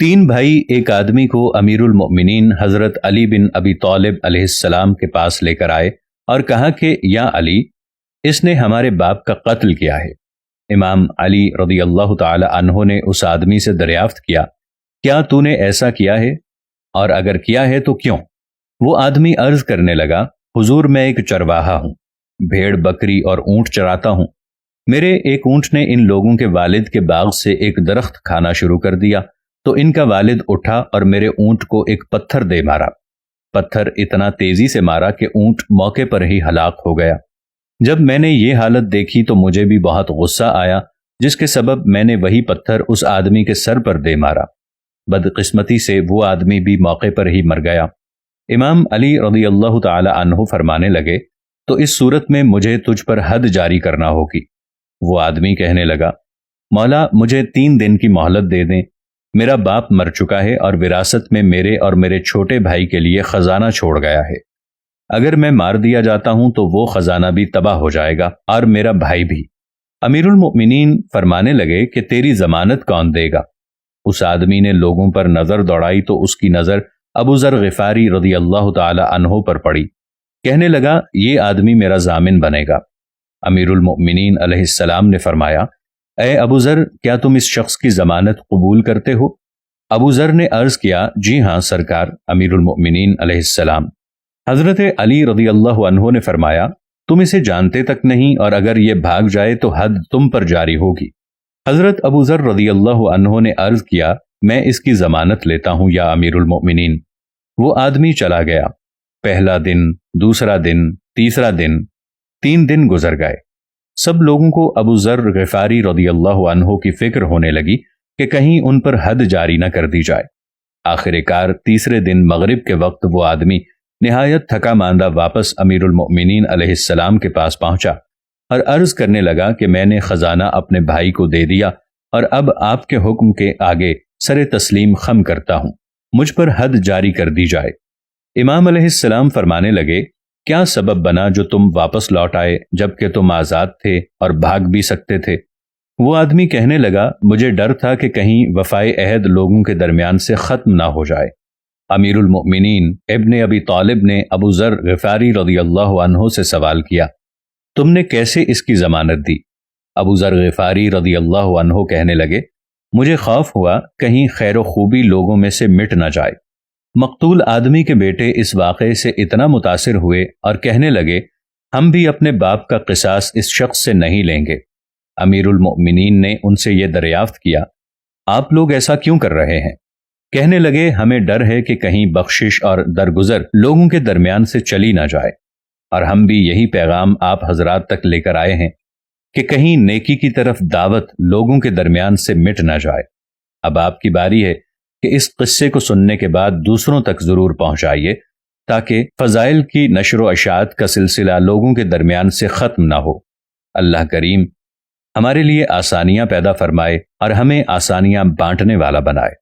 تین بھائی ایک آدمی کو امیر المؤمنین حضرت علی بن ابی طالب علیہ السلام کے پاس لے کر آئے اور کہا کہ یا علی، اس نے ہمارے باپ کا قتل کیا ہے۔ امام علی رضی اللہ تعالی عنہ نے اس آدمی سے دریافت کیا، کیا تو نے ایسا کیا ہے، اور اگر کیا ہے تو کیوں؟ وہ آدمی عرض کرنے لگا، حضور میں ایک چرواہا ہوں، بھیڑ بکری اور اونٹ چراتا ہوں۔ میرے ایک اونٹ نے ان لوگوں کے والد کے باغ سے ایک درخت کھانا شروع کر دیا تو ان کا والد اٹھا اور میرے اونٹ کو ایک پتھر دے مارا۔ پتھر اتنا تیزی سے مارا کہ اونٹ موقع پر ہی ہلاک ہو گیا۔ جب میں نے یہ حالت دیکھی تو مجھے بھی بہت غصہ آیا، جس کے سبب میں نے وہی پتھر اس آدمی کے سر پر دے مارا۔ بدقسمتی سے وہ آدمی بھی موقع پر ہی مر گیا۔ امام علی رضی اللہ تعالی عنہ فرمانے لگے، تو اس صورت میں مجھے تجھ پر حد جاری کرنا ہوگی۔ وہ آدمی کہنے لگا، مولا مجھے 3 دن کی مہلت دے دیں، میرا باپ مر چکا ہے اور وراثت میں میرے اور میرے چھوٹے بھائی کے لیے خزانہ چھوڑ گیا ہے۔ اگر میں مار دیا جاتا ہوں تو وہ خزانہ بھی تباہ ہو جائے گا اور میرا بھائی بھی۔ امیر المؤمنین فرمانے لگے کہ تیری ضمانت کون دے گا؟ اس آدمی نے لوگوں پر نظر دوڑائی تو اس کی نظر ابو ذر غفاری رضی اللہ تعالی عنہ پر پڑی۔ کہنے لگا، یہ آدمی میرا ضامن بنے گا۔ امیر المؤمنین علیہ السلام نے فرمایا، اے ابو ذر، کیا تم اس شخص کی ضمانت قبول کرتے ہو؟ ابو ذر نے عرض کیا، جی ہاں سرکار امیر المؤمنین علیہ السلام۔ حضرت علی رضی اللہ عنہ نے فرمایا، تم اسے جانتے تک نہیں، اور اگر یہ بھاگ جائے تو حد تم پر جاری ہوگی۔ حضرت ابو ذر رضی اللہ عنہ نے عرض کیا، میں اس کی ضمانت لیتا ہوں یا امیر المؤمنین۔ وہ آدمی چلا گیا۔ پہلا دن، دوسرا دن، تیسرا دن، 3 دن گزر گئے۔ سب لوگوں کو ابو ذر غفاری رضی اللہ عنہ کی فکر ہونے لگی کہ کہیں ان پر حد جاری نہ کر دی جائے۔ آخر کار تیسرے دن مغرب کے وقت وہ آدمی نہایت تھکا ماندہ واپس امیر المؤمنین علیہ السلام کے پاس پہنچا اور عرض کرنے لگا کہ میں نے خزانہ اپنے بھائی کو دے دیا اور اب آپ کے حکم کے آگے سر تسلیم خم کرتا ہوں، مجھ پر حد جاری کر دی جائے۔ امام علیہ السلام فرمانے لگے، کیا سبب بنا جو تم واپس لوٹ آئے جبکہ تم آزاد تھے اور بھاگ بھی سکتے تھے؟ وہ آدمی کہنے لگا، مجھے ڈر تھا کہ کہیں وفائے عہد لوگوں کے درمیان سے ختم نہ ہو جائے۔ امیر المؤمنین ابن ابی طالب نے ابو ذر غفاری رضی اللہ عنہ سے سوال کیا، تم نے کیسے اس کی ضمانت دی؟ ابو ذر غفاری رضی اللہ عنہ کہنے لگے، مجھے خوف ہوا کہیں خیر و خوبی لوگوں میں سے مٹ نہ جائے۔ مقتول آدمی کے بیٹے اس واقعے سے اتنا متاثر ہوئے اور کہنے لگے، ہم بھی اپنے باپ کا قصاص اس شخص سے نہیں لیں گے۔ امیر المؤمنین نے ان سے یہ دریافت کیا، آپ لوگ ایسا کیوں کر رہے ہیں؟ کہنے لگے، ہمیں ڈر ہے کہ کہیں بخشش اور درگزر لوگوں کے درمیان سے چلی نہ جائے، اور ہم بھی یہی پیغام آپ حضرات تک لے کر آئے ہیں کہ کہیں نیکی کی طرف دعوت لوگوں کے درمیان سے مٹ نہ جائے۔ اب آپ کی باری ہے کہ اس قصے کو سننے کے بعد دوسروں تک ضرور پہنچائیے تاکہ فضائل کی نشر و اشاعت کا سلسلہ لوگوں کے درمیان سے ختم نہ ہو۔ اللہ کریم ہمارے لیے آسانیاں پیدا فرمائے اور ہمیں آسانیاں بانٹنے والا بنائے۔